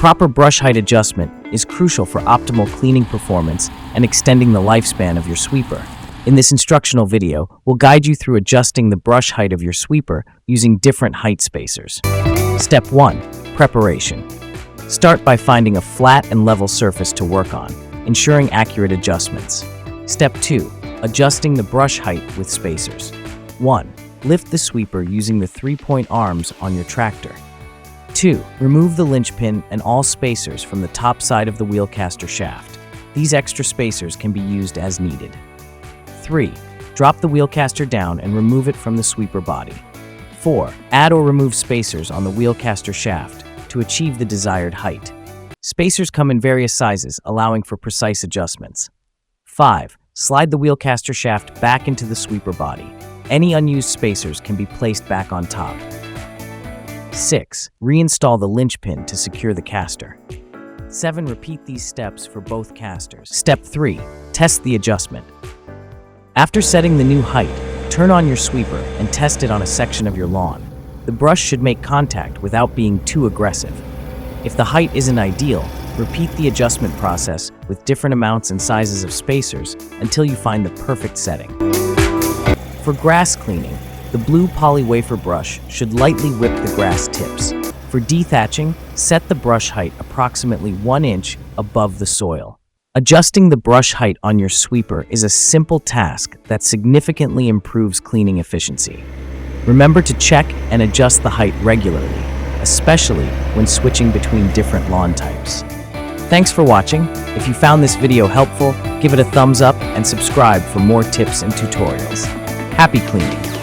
Proper brush height adjustment is crucial for optimal cleaning performance and extending the lifespan of your sweeper. In this instructional video, we'll guide you through adjusting the brush height of your sweeper using different height spacers. Step 1. Preparation. Start by finding a flat and level surface to work on, ensuring accurate adjustments. Step 2. Adjusting the brush height with spacers. 1. Lift the sweeper using the 3-point arms on your tractor. 2. Remove the linchpin and all spacers from the top side of the wheel caster shaft. These extra spacers can be used as needed. 3. Drop the wheel caster down and remove it from the sweeper body. 4. Add or remove spacers on the wheel caster shaft to achieve the desired height. Spacers come in various sizes, allowing for precise adjustments. 5. Slide the wheel caster shaft back into the sweeper body. Any unused spacers can be placed back on top. 6. Reinstall the linchpin to secure the caster. 7. Repeat these steps for both casters. Step 3. Test the adjustment. After setting the new height, turn on your sweeper and test it on a section of your lawn. The brush should make contact without being too aggressive. If the height isn't ideal, repeat the adjustment process with different amounts and sizes of spacers until you find the perfect setting. For grass cleaning, the blue poly wafer brush should lightly whip the grass tips. For dethatching, set the brush height approximately 1 inch above the soil. Adjusting the brush height on your sweeper is a simple task that significantly improves cleaning efficiency. Remember to check and adjust the height regularly, especially when switching between different lawn types. Thanks for watching. If you found this video helpful, give it a thumbs up and subscribe for more tips and tutorials. Happy cleaning!